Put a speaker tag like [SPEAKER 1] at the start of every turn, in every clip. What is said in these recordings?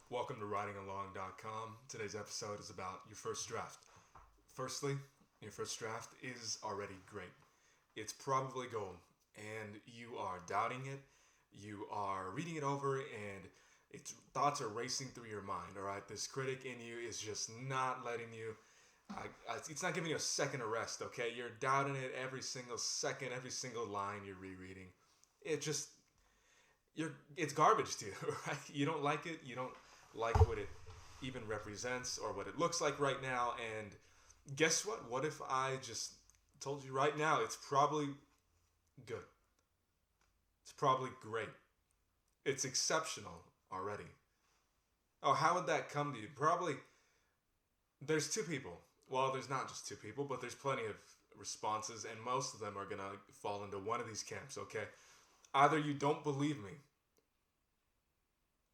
[SPEAKER 1] Welcome to writingalong.com. Today's episode is about your first draft. Firstly, your first draft is already great. It's probably gold, and you are doubting it. You are reading it over, and its thoughts are racing through your mind. All right, this critic in you is just not letting you. It's not giving you a second to rest. Okay, you're doubting it every single second, every single line you're rereading. It just it's garbage to you, right? You don't like it. You don't like what it even represents or what it looks like right now. And guess what? What if I just told you right now it's probably good? It's probably great. It's exceptional already. Oh, how would that come to you? Probably there's two people. Well, there's not just two people, but there's plenty of responses, and most of them are going to fall into one of these camps, okay? Either you don't believe me,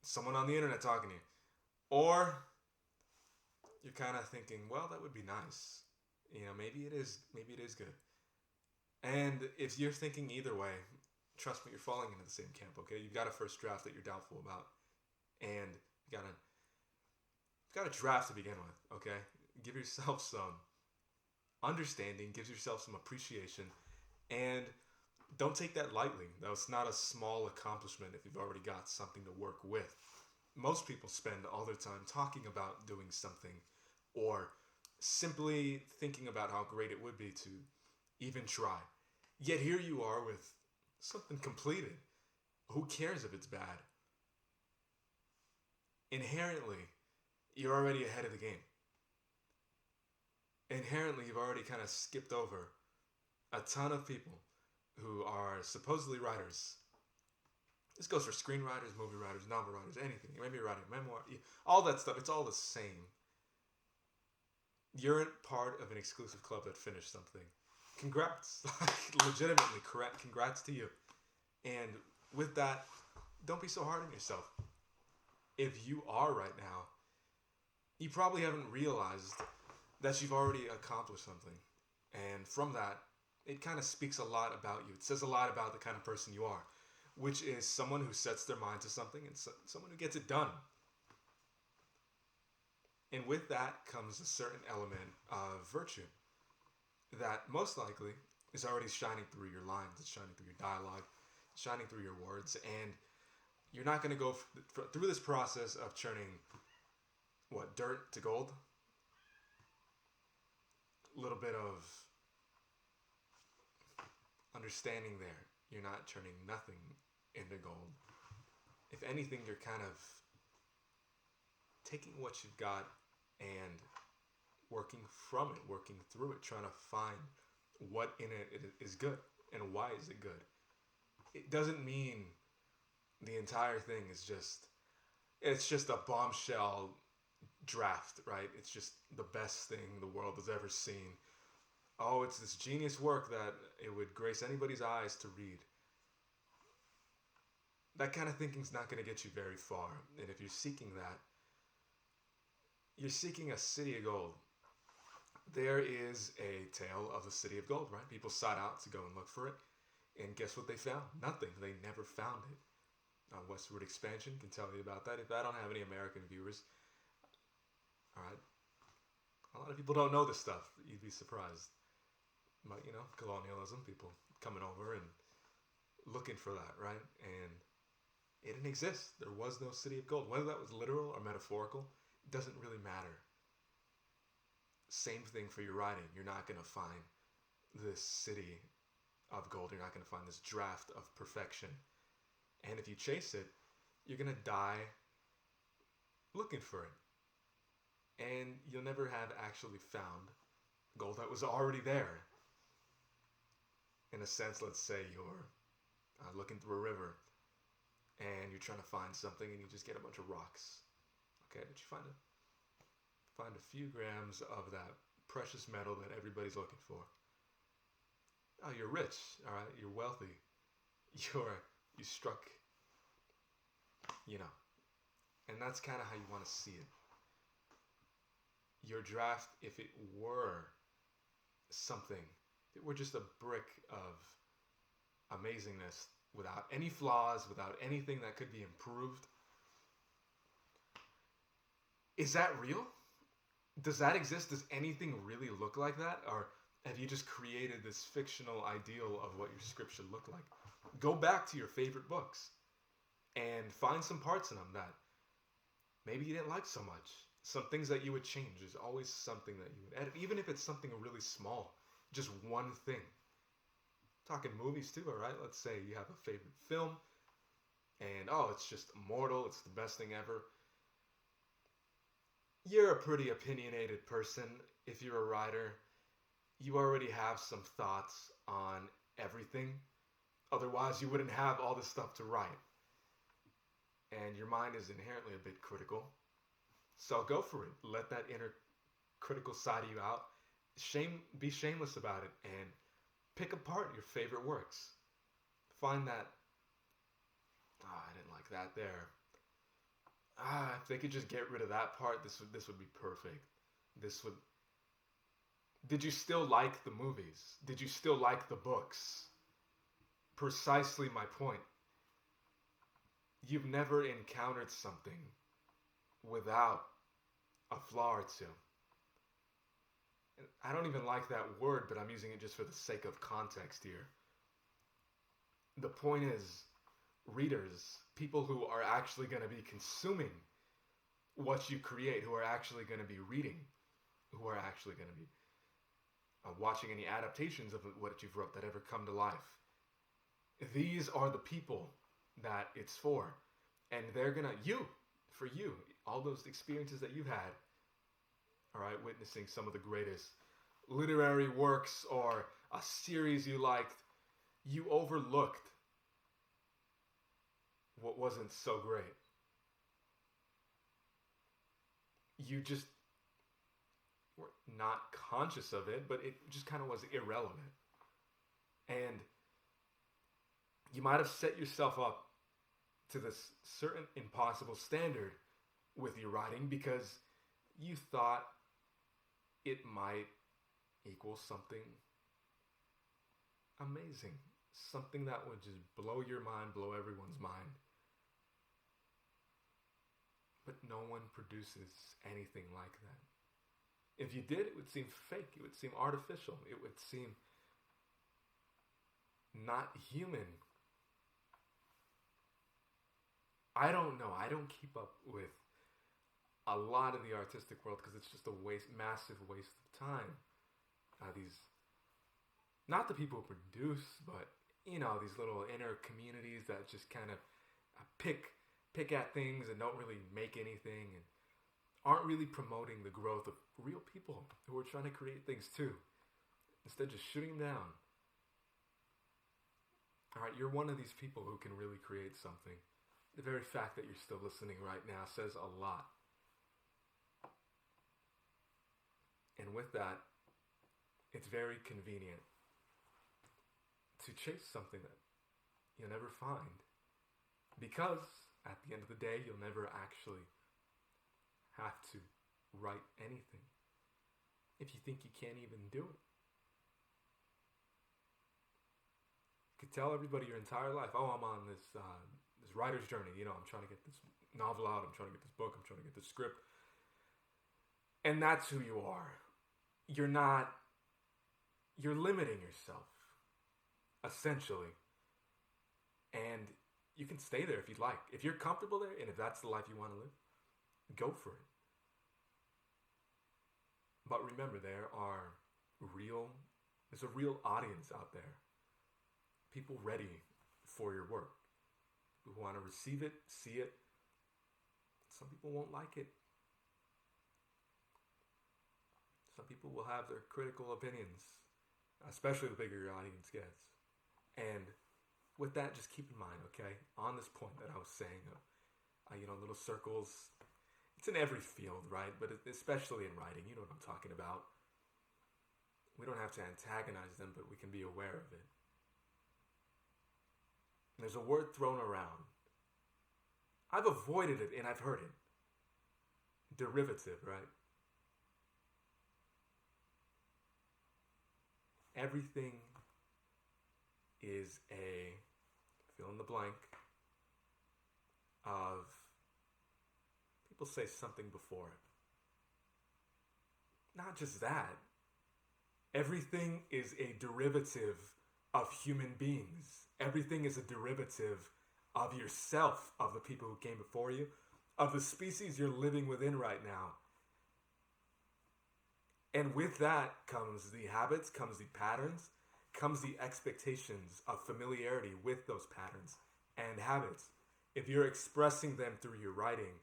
[SPEAKER 1] someone on the internet talking to you, or you're kind of thinking, well, that would be nice. Maybe it is good. And if you're thinking either way, trust me, you're falling into the same camp, okay? You've got a first draft that you're doubtful about, and you got a draft to begin with, okay? Give yourself some understanding, give yourself some appreciation, and don't take that lightly. That's not a small accomplishment if you've already got something to work with. Most people spend all their time talking about doing something or simply thinking about how great it would be to even try. Yet here you are with something completed. Who cares if it's bad? Inherently, you're already ahead of the game. Inherently, you've already kind of skipped over a ton of people who are supposedly writers. This goes for screenwriters, movie writers, novel writers, anything. You may be writing a memoir, all that stuff. It's all the same. You're part of an exclusive club that finished something. Congrats. Legitimately, correct. Congrats to you. And with that, don't be so hard on yourself. If you are right now, you probably haven't realized that you've already accomplished something. And from that, it kind of speaks a lot about you. It says a lot about the kind of person you are, which is someone who sets their mind to something and someone who gets it done. And with that comes a certain element of virtue that most likely is already shining through your lines, it's shining through your dialogue, it's shining through your words, and you're not going to go through this process of turning dirt to gold. A little bit of understanding there. You're not turning nothing into gold. If anything, you're kind of taking what you've got and working from it, working through it, trying to find what in it is good and why is it good. It doesn't mean the entire thing is just a bombshell draft, right? It's just the best thing the world has ever seen. Oh, it's this genius work that it would grace anybody's eyes to read. That kind of thinking's not going to get you very far. And if you're seeking that, you're seeking a city of gold. There is a tale of the city of gold, right? People sought out to go and look for it. And guess what they found? Nothing. They never found it. Westward Expansion can tell you about that. If I don't have any American viewers, all right, a lot of people don't know this stuff. You'd be surprised. But, colonialism, people coming over and looking for that, right? And it didn't exist. There was no city of gold. Whether that was literal or metaphorical, it doesn't really matter. Same thing for your writing. You're not going to find this city of gold. You're not going to find this draft of perfection. And if you chase it, you're going to die looking for it. And you'll never have actually found gold that was already there. In a sense, let's say you're looking through a river and you're trying to find something and you just get a bunch of rocks. Okay, but you find a few grams of that precious metal that everybody's looking for. Oh, you're rich, all right? You're wealthy. You struck, and that's kind of how you want to see it. Your draft, if it were something, if it were just a brick of amazingness without any flaws, without anything that could be improved, Is that real? Does that exist? Does anything really look like that? Or have you just created this fictional ideal of what your script should look like? Go back to your favorite books and find some parts in them that maybe you didn't like so much. Some things that you would change. There's always something that you would edit, even if it's something really small, just one thing. Talking movies too, all right? Let's say you have a favorite film and it's just immortal, it's the best thing ever. You're a pretty opinionated person. If you're a writer, you already have some thoughts on everything. Otherwise, you wouldn't have all this stuff to write. And your mind is inherently a bit critical. So go for it. Let that inner critical side of you out. Be shameless about it and pick apart your favorite works. Find that, I didn't like that there. If they could just get rid of that part, this would be perfect. This would. Did you still like the movies? Did you still like the books? Precisely my point. You've never encountered something without a flaw or two. And I don't even like that word, but I'm using it just for the sake of context here. The point is, readers, people who are actually going to be consuming what you create, who are actually going to be reading, who are actually going to be watching any adaptations of what you've wrote that ever come to life. These are the people that it's for. And they're going to, for you, all those experiences that you've had, all right, witnessing some of the greatest literary works or a series you liked, you overlooked what wasn't so great. You just were not conscious of it, but it just kind of was irrelevant. And you might have set yourself up to this certain impossible standard with your writing because you thought it might equal something amazing. Something that would just blow your mind, blow everyone's mind. But no one produces anything like that. If you did, it would seem fake. It would seem artificial. It would seem not human. I don't know. I don't keep up with a lot of the artistic world because it's just a massive waste of time. Not the people who produce, but these little inner communities that just kind of pick at things and don't really make anything and aren't really promoting the growth of real people who are trying to create things too. Instead, just shooting them down. All right, you're one of these people who can really create something. The very fact that you're still listening right now says a lot. And with that, it's very convenient to chase something that you'll never find. Because at the end of the day, you'll never actually have to write anything if you think you can't even do it. You could tell everybody your entire life, I'm on this writer's journey. I'm trying to get this novel out. I'm trying to get this book. I'm trying to get this script. And that's who you are. You're limiting yourself, essentially. And you can stay there if you'd like. If you're comfortable there, and if that's the life you want to live, go for it. But remember, there's a real audience out there. People ready for your work. Who want to receive it, see it. Some people won't like it. Some people will have their critical opinions, especially the bigger your audience gets. And with that, just keep in mind, okay, on this point that I was saying, little circles, it's in every field, right? But especially in writing, you know what I'm talking about. We don't have to antagonize them, but we can be aware of it. There's a word thrown around. I've avoided it and I've heard it. Derivative, right? Everything is a fill in the blank of people say something before it. Not just that. Everything is a derivative of human beings. Everything is a derivative of yourself, of the people who came before you, of the species you're living within right now. And with that comes the habits, comes the patterns, comes the expectations of familiarity with those patterns and habits. If you're expressing them through your writing,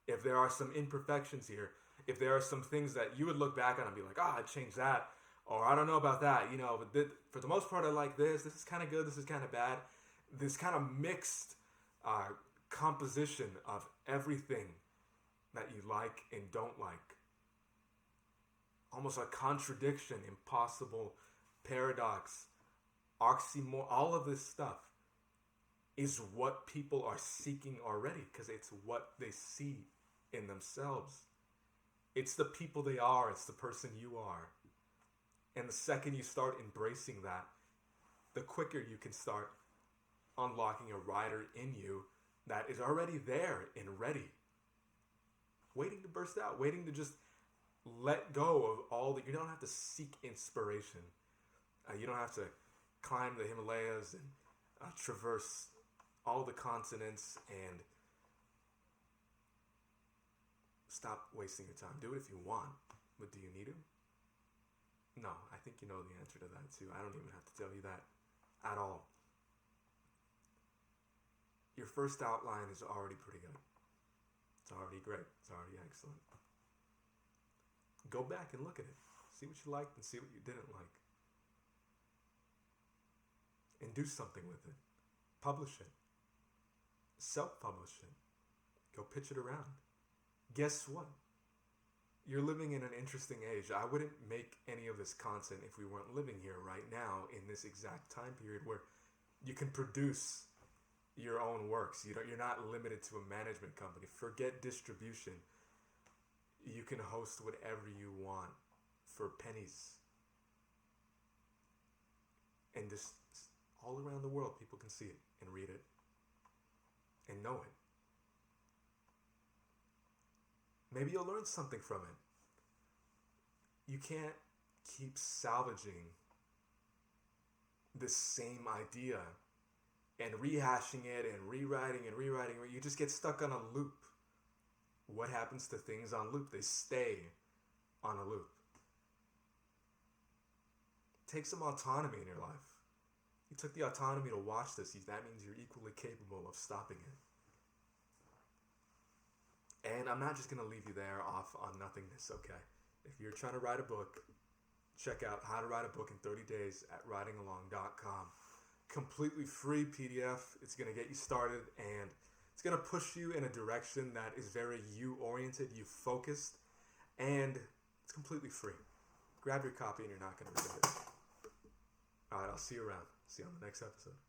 [SPEAKER 1] if there are some imperfections here, if there are some things that you would look back on and be like, oh, I'd change that, or I don't know about that, but for the most part, I like this. This is kind of good. This is kind of bad. This kind of mixed composition of everything that you like and don't like. Almost a contradiction, impossible, paradox, oxymoron, all of this stuff is what people are seeking already because it's what they see in themselves. It's the people they are. It's the person you are. And the second you start embracing that, the quicker you can start unlocking a writer in you that is already there and ready, waiting to burst out, waiting to just let go of all that. You don't have to seek inspiration. You don't have to climb the Himalayas and traverse all the continents and stop wasting your time. Do it if you want, but do you need to? No, I think you know the answer to that too. I don't even have to tell you that at all. Your first outline is already pretty good. It's already great. It's already excellent. Go back and look at it. See what you liked and see what you didn't like. And do something with it. Publish it. Self-publish it. Go pitch it around. Guess what? You're living in an interesting age. I wouldn't make any of this content if we weren't living here right now in this exact time period where you can produce your own works. You're not limited to a management company. Forget distribution. You can host whatever you want for pennies. And just all around the world, people can see it and read it and know it. Maybe you'll learn something from it. You can't keep salvaging this same idea and rehashing it and rewriting. You just get stuck on a loop. What happens to things on loop? They stay on a loop. Take some autonomy in your life. You took the autonomy to watch this. That means you're equally capable of stopping it. And I'm not just going to leave you there off on nothingness, okay? If you're trying to write a book, check out How to Write a Book in 30 Days at writingalong.com. Completely free PDF. It's going to get you started, and it's going to push you in a direction that is very you-oriented, you-focused, and it's completely free. Grab your copy and you're not going to regret it. All right, I'll see you around. See you on the next episode.